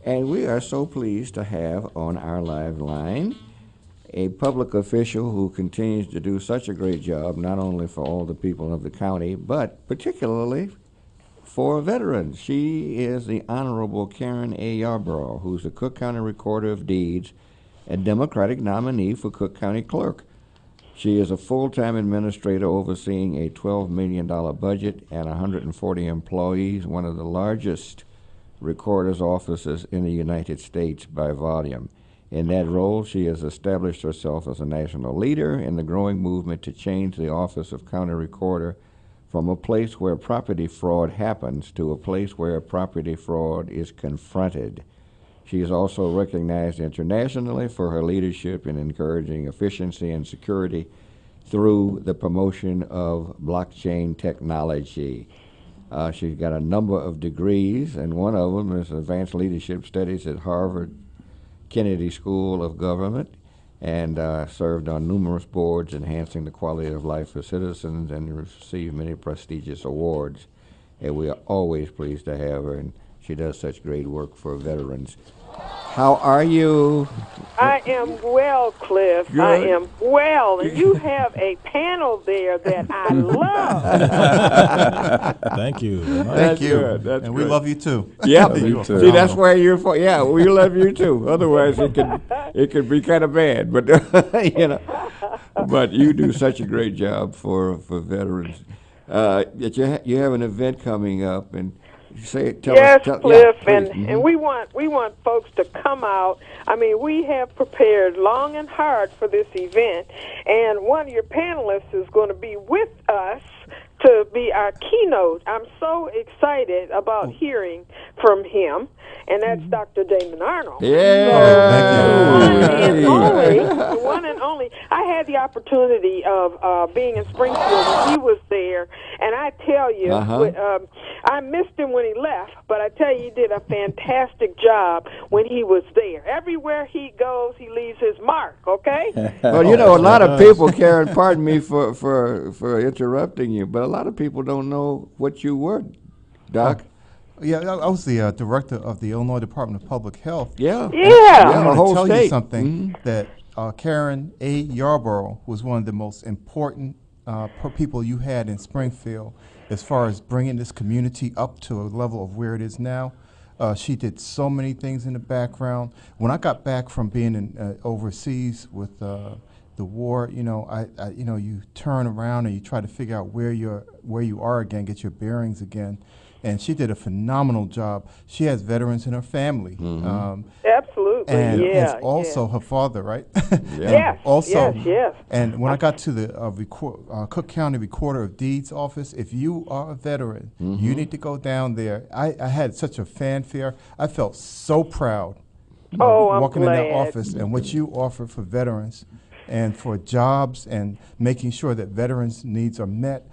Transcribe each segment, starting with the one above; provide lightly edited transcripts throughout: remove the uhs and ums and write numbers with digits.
And we are so pleased to have on our live line a public official who continues to do such a great job, not only for all the people of the county, but particularly for veterans. She is the Honorable Karen A. Yarbrough, who's the Cook County Recorder of Deeds and Democratic nominee for Cook County Clerk. She is a full-time administrator overseeing a $12 million budget and 140 employees, one of the largest recorder's offices in the United States by volume. In that role, she has established herself as a national leader in the growing movement to change the office of county recorder from a place where property fraud happens to a place where property fraud is confronted. She is also recognized internationally for her leadership in encouraging efficiency and security through the promotion of blockchain technology. She's got a number of degrees, and one of them is Advanced Leadership Studies at Harvard Kennedy School of Government, and served on numerous boards enhancing the quality of life for citizens and received many prestigious awards. And we are always pleased to have her, and she does such great work for veterans. How are you? I am well, Cliff. Good. I am well. And you have a panel there that I love. Thank you. Thank you. Good. That's and good. we love you too. Yeah, Me too. see, that's where you're for. Yeah, we love you too. Otherwise, it could be kind of bad. But but you do such a great job for veterans. That you have an event coming up, and tell yes, us. Cliff, yeah, and we want folks to come out. I mean, we have prepared long and hard for this event, and one of your panelists is going to be with us to be our keynote. I'm so excited about hearing from him, and that's Dr. Damon Arnold. Yeah. The one and only. I had the opportunity of being in Springfield when he was there, and I tell you, I missed him when he left, but I tell you, he did a fantastic job when he was there. Everywhere he goes, he leaves his mark, okay? Well, you know, a lot of people, Karen, pardon me for interrupting you, but a lot of people don't know what you were, Doc. Yeah, I was the director of the Illinois Department of Public Health. Yeah. I the want whole to tell state. you something that Karen A. Yarbrough was one of the most important people you had in Springfield as far as bringing this community up to a level of where it is now. She did so many things in the background. When I got back from being in, overseas with the war, you know, you turn around and you try to figure out where you are again, get your bearings again. And she did a phenomenal job. She has veterans in her family. Absolutely, and yeah. it's also her father, right? Yes, also, yes. And when I got to the Cook County Recorder of Deeds office, if you are a veteran, you need to go down there. I had such a fanfare. I felt so proud walking in that office and what you offer for veterans and for jobs and making sure that veterans' needs are met.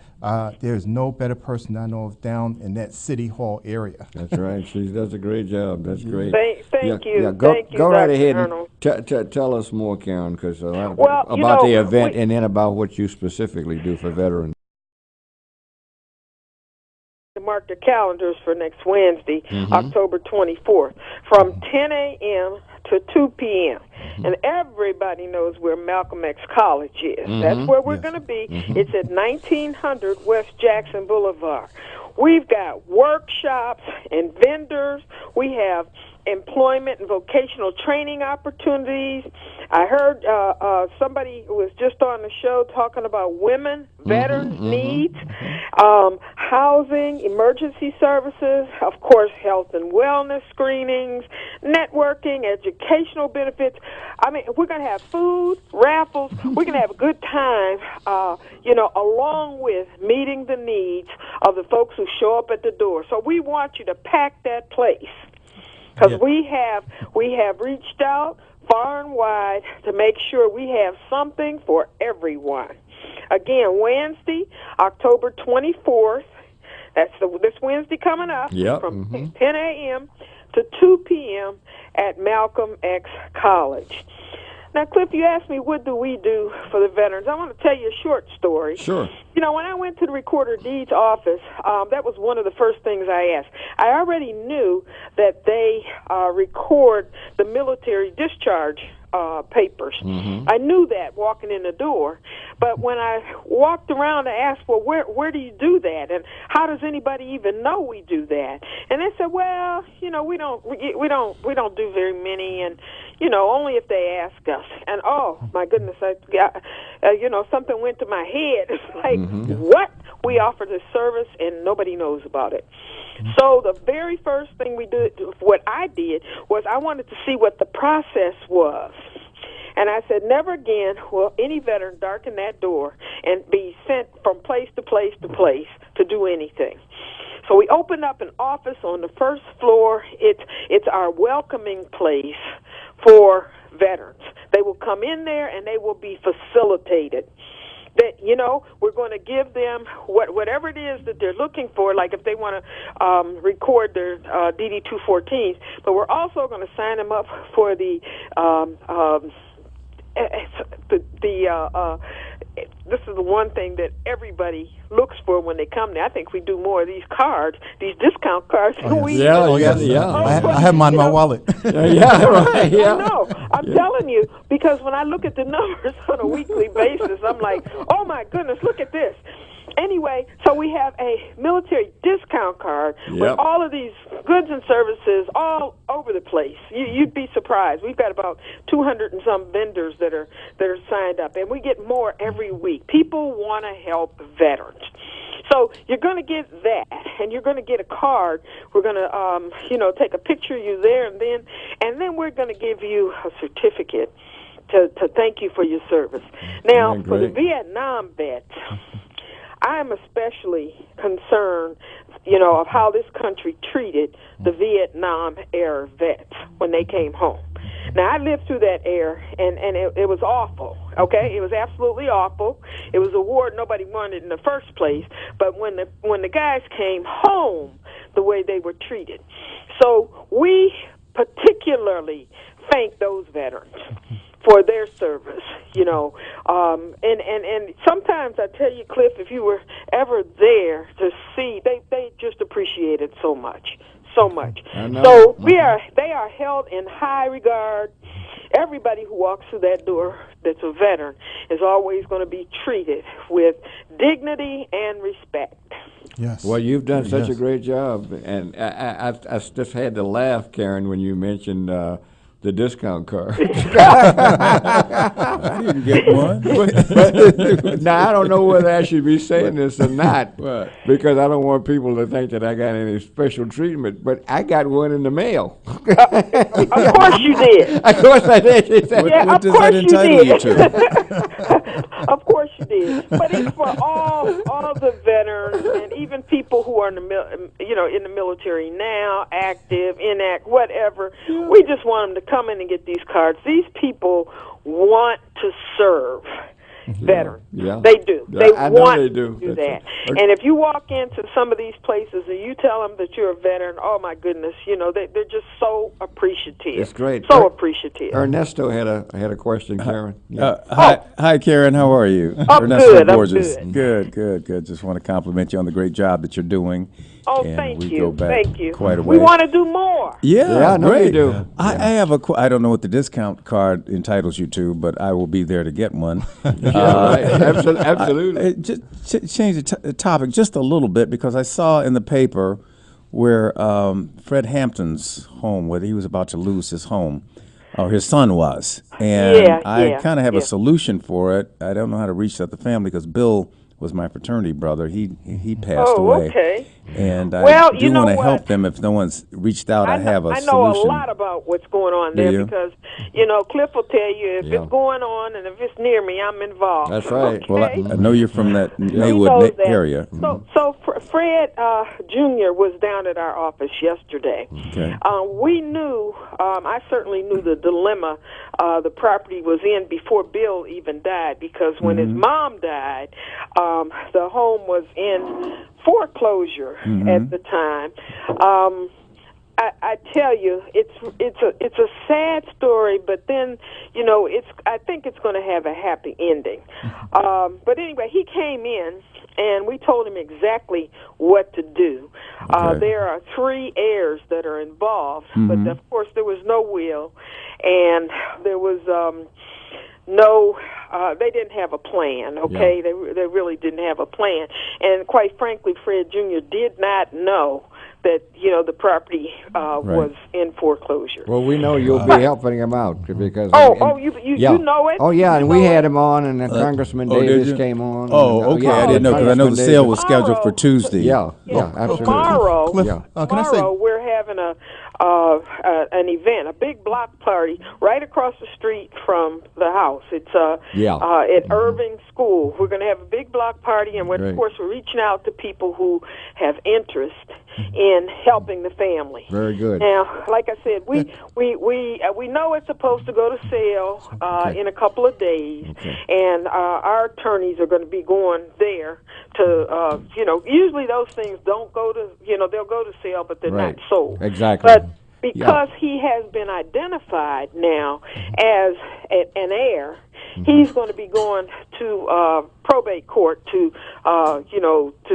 There's no better person I know of down in that City Hall area. That's right. She does a great job. That's great. Thank you. Yeah, go right Dr. ahead Arnold. and tell us more, Karen, because about the event and then about what you specifically do for veterans. Mark their calendars for next Wednesday, October 24th, from 10 a.m. to 2 p.m. And everybody knows where Malcolm X College is. That's where we're going to be. It's at 1900 West Jackson Boulevard. We've got workshops and vendors. We have employment and vocational training opportunities. I heard somebody who was just on the show talking about women, veterans' needs, housing, emergency services, of course, health and wellness screenings, networking, educational benefits. I mean, we're going to have food, raffles. We're going to have a good time, along with meeting the needs of the folks who show up at the door. So we want you to pack that place. Because we have reached out far and wide to make sure we have something for everyone. Again, Wednesday, October 24th, that's this Wednesday coming up, from 10 a.m. to 2 p.m. at Malcolm X College. Now, Cliff, you asked me what do we do for the veterans. I want to tell you a short story. Sure. You know, when I went to the Recorder Deeds office, that was one of the first things I asked. I already knew that they record the military discharge papers. Mm-hmm. I knew that walking in the door. But when I walked around, I asked, well, where do you do that? And how does anybody even know we do that? And they said, well, you know, we don't do very many, and you know, only if they ask us. And oh my goodness, you know, something went to my head. It's like, what? We offer this service and nobody knows about it. So the very first thing we did, what I did, was I wanted to see what the process was. And I said, never again will any veteran darken that door and be sent from place to place to place to do anything. So we opened up an office on the first floor. It's our welcoming place for veterans. They will come in there and they will be facilitated. That, you know, we're going to give them whatever it is that they're looking for, like if they want to record their DD-214s, but we're also going to sign them up for this is the one thing that everybody looks for when they come there. I think we do more of these cards, these discount cards. Oh, yes. Yeah. I have mine in my wallet. Yeah, right. Yeah. I know. I'm telling you, because when I look at the numbers on a weekly basis, I'm like, oh my goodness, look at this. Anyway, so we have a military discount card with all of these goods and services all over the place. You'd be surprised. We've got about 200 and some vendors that are signed up, and we get more every week. People want to help veterans. So you're going to get that, and you're going to get a card. We're going to, take a picture of you there, and then we're going to give you a certificate to thank you for your service. Now, for the Vietnam vets, I am especially concerned, of how this country treated the Vietnam-era vets when they came home. Now, I lived through that era, and it was awful, okay? It was absolutely awful. It was a war nobody wanted in the first place, but when the guys came home, the way they were treated. So we particularly thank those veterans for their service, and sometimes I tell you, Cliff, if you were ever there to see, they just appreciate it so much. So they are held in high regard. Everybody who walks through that door that's a veteran is always going to be treated with dignity and respect. Yes. Well, you've done such a great job, and I just had to laugh, Karen, when you mentioned the discount card. I didn't get one. but now, I don't know whether I should be saying this or not, because I don't want people to think that I got any special treatment, but I got one in the mail. Of course you did. Of course I did. What does that entitle you to? Of course you did. But it's for all the veterans and even people who are in the military now, active, inactive, whatever. We just want them to come in and get these cards. These people want to serve veterans. Yeah. They do. They want to do that. Right. And if you walk into some of these places and you tell them that you're a veteran, oh my goodness, they're just so appreciative. It's great. So appreciative. Ernesto had a question, Karen. Hi, Karen. How are you? Ernesto Borges. I'm good. Good. Just want to compliment you on the great job that you're doing. Oh, and thank we you. Go back Thank you. Quite a way. We want to do more. Yeah, I know great. you do. I have I don't know what the discount card entitles you to, but I will be there to get one. Right. Absolutely. Just change the topic just a little bit, because I saw in the paper where Fred Hampton's home, where he was about to lose his home, or his son was. And I kind of have a solution for it. I don't know how to reach out the family, because Bill was my fraternity brother. He passed away. Okay. And I do want to help them. If no one's reached out, I have a solution. I know a lot about what's going on there, because, Cliff will tell you if it's going on and if it's near me, I'm involved. That's right. Okay? Well, I know you're from that Maywood area. So Fred Jr. was down at our office yesterday. Okay. We knew, I certainly knew the dilemma the property was in before Bill even died, because when his mom died, the home was in foreclosure at the time. I tell you, it's a sad story, but then I think it's going to have a happy ending. But anyway, he came in, and we told him exactly what to do. Okay. There are 3 heirs that are involved, but of course there was no will, and there was no. They didn't have a plan. Okay, they really didn't have a plan, and quite frankly, Fred Jr. did not know that the property was in foreclosure. Well, we know you'll be helping him out because. You know it. Oh yeah, and you we know had it? him on, and Congressman Davis came on. Oh, okay. I didn't know because I know the sale was scheduled for Tuesday. Yeah, absolutely. Tomorrow, Cliff, can I say? we're having an event, a big block party right across the street from the house. It's at Irving School. We're going to have a big block party, and of course we're reaching out to people who have interest in helping the family. Very good. Now, like I said, we know it's supposed to go to sale in a couple of days, and our attorneys are going to be going there to usually those things don't go to they'll go to sale, but they're not sold. Exactly. But because he has been identified now as an heir, he's going to be going to probate court to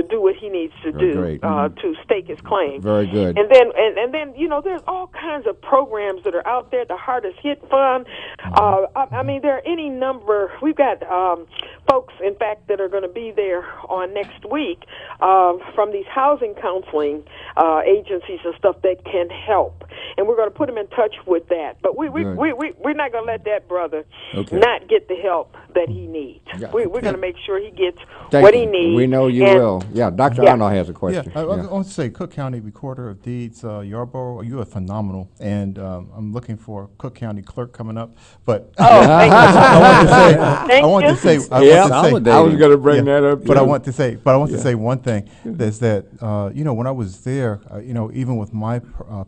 do what he needs to do to stake his claim. Very good. And then there's all kinds of programs that are out there. The Hardest Hit Fund. I mean, there are any number. We've got folks, in fact, that are going to be there on next week from these housing counseling agencies and stuff that can help. And we're going to put him in touch with that. But we're not going to let that brother not get the help that he needs. Yeah. We're going to make sure he gets what he needs. We know you will. Yeah, Dr. Arnold has a question. I want to say, Cook County Recorder of Deeds, Yarbrough, you are phenomenal, and I'm looking for Cook County Clerk coming up. But I want to say, I was going to bring that up. But I want to say one thing. Is that when I was there, even with my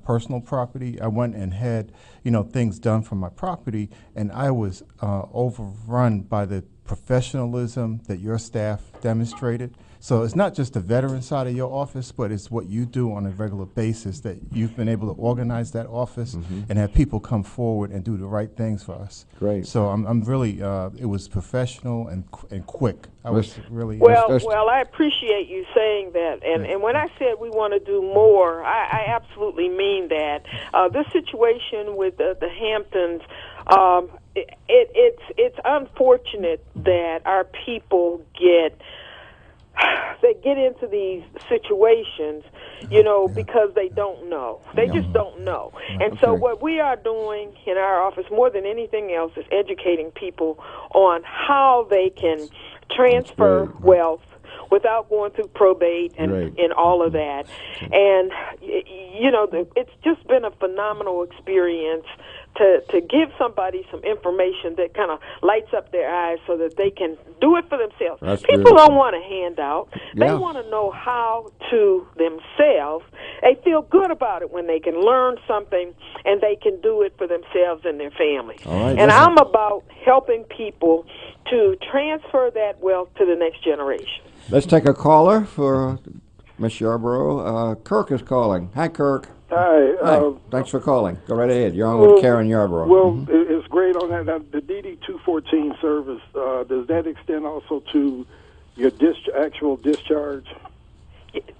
personal property, I went and had things done for my property, and I was overrun by the professionalism that your staff demonstrated. So it's not just the veteran side of your office, but it's what you do on a regular basis, that you've been able to organize that office and have people come forward and do the right things for us. Great. So I'm really, it was professional and quick. I was really... Well, I appreciate you saying that. And when I said we want to do more, I absolutely mean that. This situation with the Hamptons, it's unfortunate that our people get into these situations, because they don't know. They just don't know. And so what we are doing in our office more than anything else is educating people on how they can transfer wealth without going through probate and all of that. And, it's just been a phenomenal experience to give somebody some information that kind of lights up their eyes so that they can do it for themselves. People don't want a handout. They want to know how to themselves. They feel good about it when they can learn something and they can do it for themselves and their families. And I'm about helping people to transfer that wealth to the next generation. Let's take a caller for Ms. Yarbrough. Kirk is calling. Hi, Kirk. Hi. Thanks for calling. Go right ahead. You're on with Karen Yarbrough. Well, it's great on that. The DD 214 service, does that extend also to your actual discharge?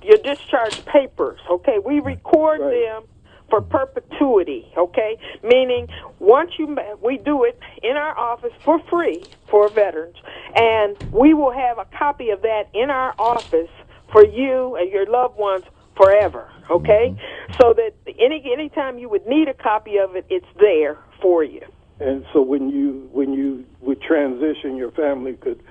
Your discharge papers, okay? We record them for perpetuity, okay? Meaning, we do it in our office for free for veterans, and we will have a copy of that in our office for you and your loved ones forever, okay? So that anytime you would need a copy of it, it's there for you. And so when you would transition, your family could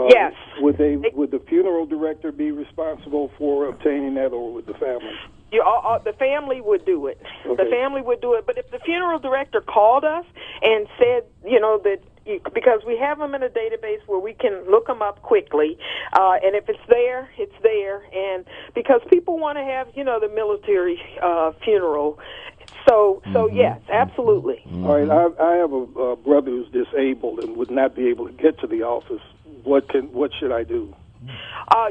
yes. Would the funeral director be responsible for obtaining that, or would the family? The family would do it. Okay. The family would do it. But if the funeral director called us and said, that because we have them in a database where we can look them up quickly, and if it's there, it's there. And because people want to have, the military funeral. So yes, absolutely. All right, I have a brother who's disabled and would not be able to get to the office. What should I do?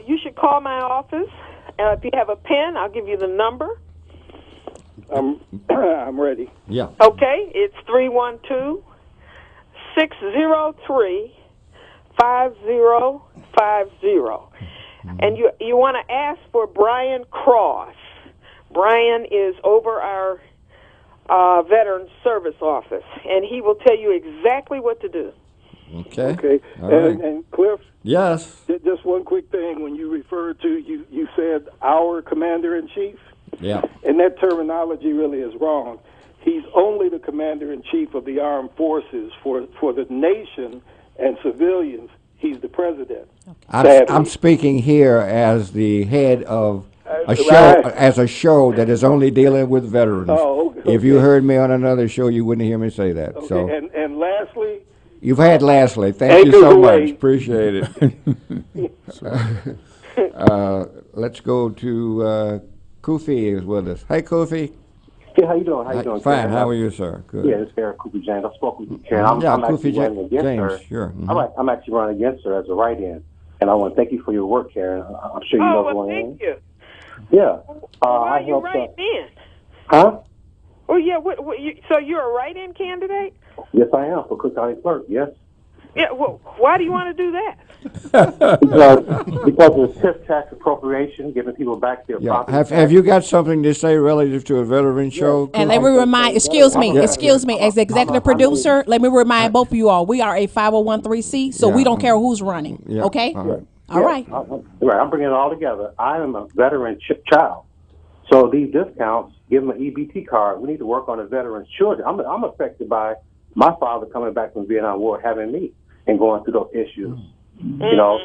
You should call my office. If you have a pen, I'll give you the number. I'm ready. Yeah. Okay, it's 312-603-5050. And you want to ask for Brian Cross. Brian is over our Veterans Service Office, and he will tell you exactly what to do. Okay. Okay. All right. And Cliff, Yes. just one quick thing. When you referred to, you said our commander-in-chief, Yeah. and that terminology really is wrong. He's only the commander-in-chief of the armed forces. For the nation and civilians, he's the president. I'm speaking here as the head of a show, that is only dealing with veterans. Oh, okay. If you heard me on another show, you wouldn't hear me say that. Okay. So, And lastly, you've had lastly. Thank you Anchors so away. much. Appreciate it. Let's go to Kofi is with us. Hey, Kofi. Yeah, how you doing? How you doing? Fine. Karen? How are you, sir? Good. Yeah, it's Eric Kofi James. I spoke with you, Karen. I'm Kofi actually running against James. her. Sure. Mm-hmm. I'm actually running against her as a write-in, and I want to thank you for your work, Karen. I'm sure you know who I am. Thank you. Yeah. Why I are you helped. writing in? Huh? Oh, yeah. So you're a write-in candidate? Yes, I am for Cook County Clerk. Yes. Yeah. Well, why do you want to do that? because of TIF tax appropriation, giving people back their property. Have you got something to say relative to a veteran show? And let me remind, excuse me, as executive producer, let me remind both of you all, we are a 501(c), so we don't care who's running. Yeah. Okay? All right. All right. Right. I'm bringing it all together. I am a veteran child. So these discounts, give them an EBT card. We need to work on the veterans' children. I'm affected by my father coming back from Vietnam War, having me, and going through those issues. You know,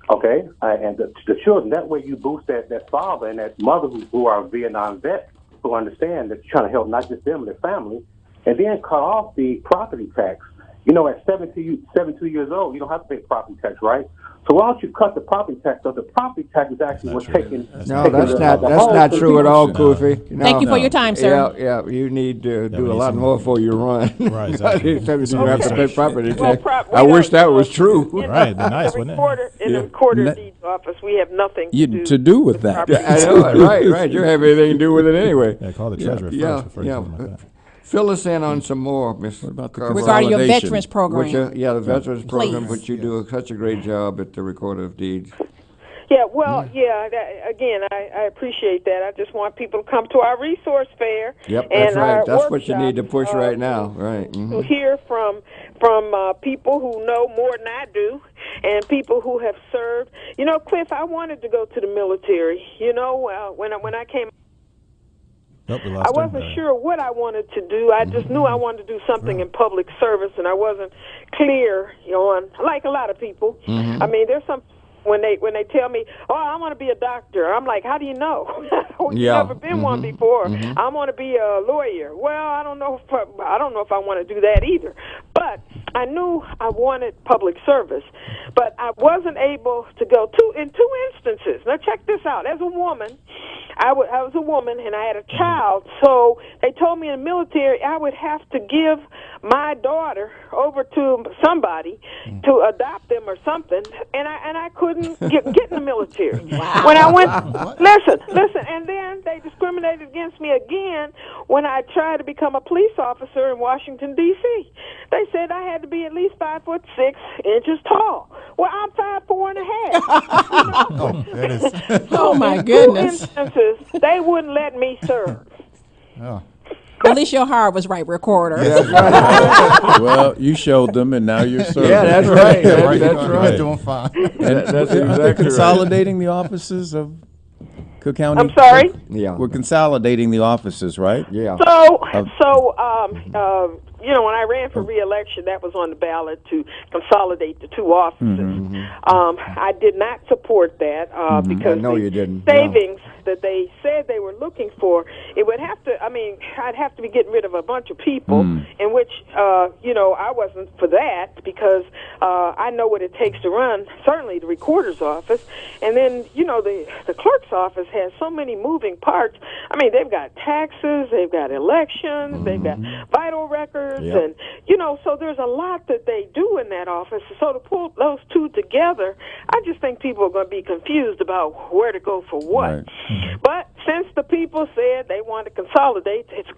okay? And the children, that way you boost that father and that mother who are Vietnam vets, who understand that you're trying to help not just them and their family, and then cut off the property tax. You know, at 72 years old, you don't have to pay property tax, right? So why don't you cut the property tax? So the property tax is actually what's taking. No, that's not true at all, Kofi. No. Thank you for your time, sir. Yeah. You need to do a lot more before you run. Right, exactly. You have to pay property tax. Well, I wish that was true. Right, it'd be nice, wouldn't it? In the recorder deeds office, we have nothing To do with that. I know, right. You have anything to do with it anyway. Yeah, call the treasurer first before you do something like that. Fill us in on some more, Ms. Regarding your veterans program. The veterans program, Please. but you do such a great job at the Recorder of Deeds. Yeah, well, again, I appreciate that. I just want people to come to our resource fair. Yep, and that's right. our That's what you need to workshops, push right now. Right. To hear from people who know more than I do, and people who have served. You know, Cliff, I wanted to go to the military. You know, when I came. Nope, we I lost wasn't him. sure what I wanted to do. I just knew I wanted to do something in public service, and I wasn't clear, on like a lot of people. I mean, there's some when they tell me, "Oh, I want to be a doctor," I'm like, "How do you know? You've never been one before." I want to be a lawyer. Well, I don't know if I want to do that either. But I knew I wanted public service, but I wasn't able to go in two instances. Now check this out. As a woman, I was a woman and I had a child, so they told me in the military I would have to give my daughter over to somebody to adopt them or something, and I couldn't get in the military. Wow. When I went, listen, and then they discriminated against me again when I tried to become a police officer in Washington D.C. They said I had to be at least 5'6" tall. Well, I'm 5'4.5". Oh, that is. Oh, my In goodness. 2 instances, they wouldn't let me serve. Oh. At least your heart was right, recorder. Well, you showed them, and now you're serving. Yeah, that's right. Right, That's you're right. doing fine. And That's they're exactly right. consolidating the offices of Cook County. I'm sorry? Yeah. We're consolidating the offices, right? Yeah. When I ran for re-election, that was on the ballot to consolidate the two offices. I did not support that because I know you didn't. savings that they said they were looking for, it would have to, I'd have to be getting rid of a bunch of people, in which, I wasn't for that because I know what it takes to run, certainly the recorder's office. And then, the clerk's office has so many moving parts. I mean, they've got taxes, they've got elections, they've got vital records. records, and so there's a lot that they do in that office. So to pull those two together, I just think people are going to be confused about where to go for what. Right. But since the people said they want to consolidate, it's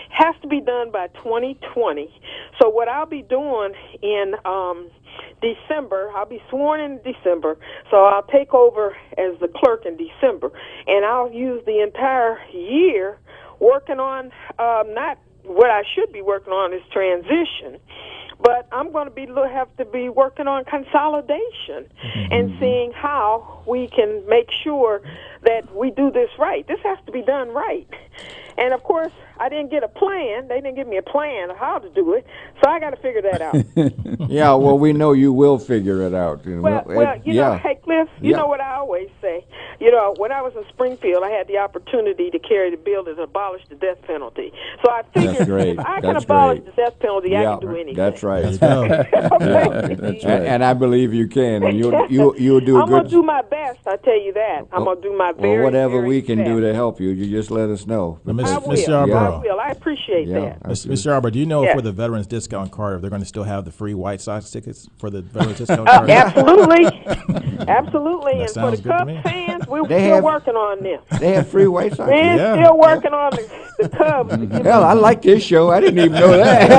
has to be done by 2020. So what I'll be doing in December, I'll be sworn in December, so I'll take over as the clerk in December, and I'll use the entire year working on not what I should be working on is transition, but I'm going to have to be working on consolidation and seeing how we can make sure that we do this right. This has to be done right. And, of course, I didn't get a plan. They didn't give me a plan of how to do it, so I got to figure that out. Yeah, well, we know you will figure it out. Well, hey, Cliff, you know what I always say. When I was in Springfield, I had the opportunity to carry the bill that abolished the death penalty. So I figured if I can abolish the death penalty, I can do anything. That's right. Let's go. That's right. And I believe you can. And you'll do a good. I'm gonna do my best. I tell you that. I'm gonna do my very, whatever very we can best. do to help you, you just let us know. Miss I will. Yarbrough. I will. I appreciate that. Miss Yarbrough, do you know for the Veterans Discount Card if they're going to still have the free White Sox tickets for the Veterans Discount Card? Absolutely. Absolutely. That And for sounds the good to Cubs me. fans, we're still working on them. They have free White Sox. We're still working on the Cubs. Hell, I like this show. I didn't even know that.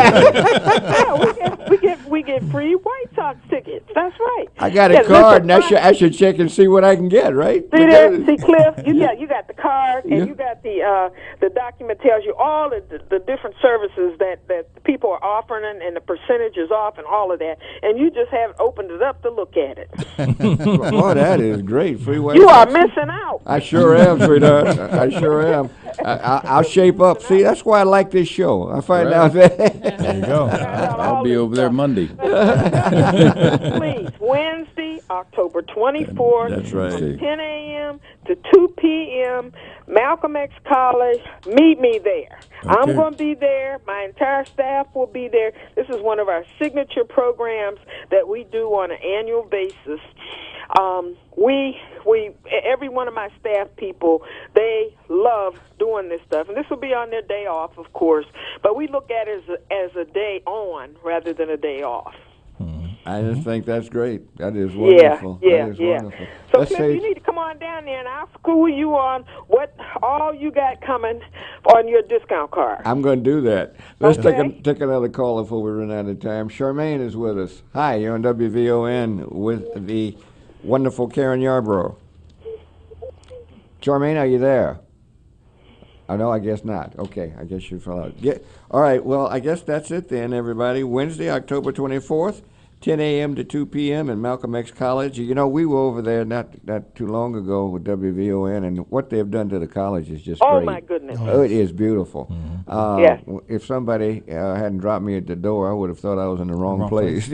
Yeah, we get free White Sox tickets. That's right. I got a card, and I should check and see what I can get, right? See there, see Cliff, you got the card, and you got the document tells you all the different services that people are offering and the percentages off and all of that, and you just haven't opened it up to look at it. Boy, that is great. Free White You Sox. are missing out. I sure am, sweetheart. I sure am. I'll shape up. See, that's why I like this show. I find out that. There you go. I'll be over there Monday. Please, Wednesday, October 24th, That's right. from 10 a.m. to 2 p.m., Malcolm X College. Meet me there. I'm going to be there. My entire staff will be there. This is one of our signature programs that we do on an annual basis. Every one of my staff people, they love doing this stuff, and this will be on their day off, of course. But we look at it as a day on rather than a day off. I just think that's great. That is wonderful. Yeah. Wonderful. So, Cliff, you need to come on down there, and I'll school you on what all you got coming on your discount card. I'm going to do that. Let's take another call before we run out of time. Charmaine is with us. Hi, you're on WVON with the wonderful Karen Yarbrough. Charmaine, are you there? Oh, no, I guess not. Okay, I guess you fell out. All right, well, I guess that's it then, everybody. Wednesday, October 24th. 10 a.m. to 2 p.m. in Malcolm X College. We were over there not too long ago with WVON, and what they've done to the college is just great. Oh, my goodness. Oh, it is beautiful. If somebody hadn't dropped me at the door, I would have thought I was in the wrong place.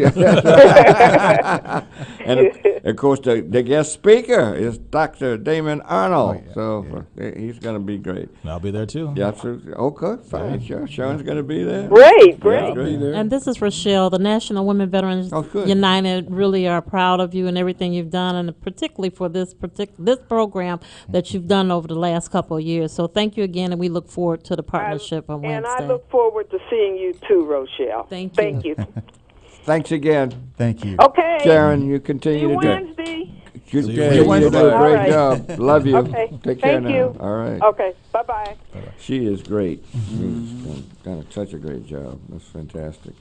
And, of course, the guest speaker is Dr. Damon Arnold. He's going to be great. And I'll be there, too. Yeah, okay, fine. Sure. Sharon's going to be there. Great. And this is Rochelle, the National Women Veterans United. Really are proud of you and everything you've done, and particularly for this program that you've done over the last couple of years. So thank you again, and we look forward to the partnership on Wednesday. And I look forward to seeing you too, Rochelle. Thank you. Thanks again. Thank you. Okay. Sharon, you continue to do Wednesday. You See you do a Wednesday. great Right. job. Love you. Okay. Take care Thank now. you. All right. Okay. Bye-bye. She is great. She's done such a great job. That's fantastic.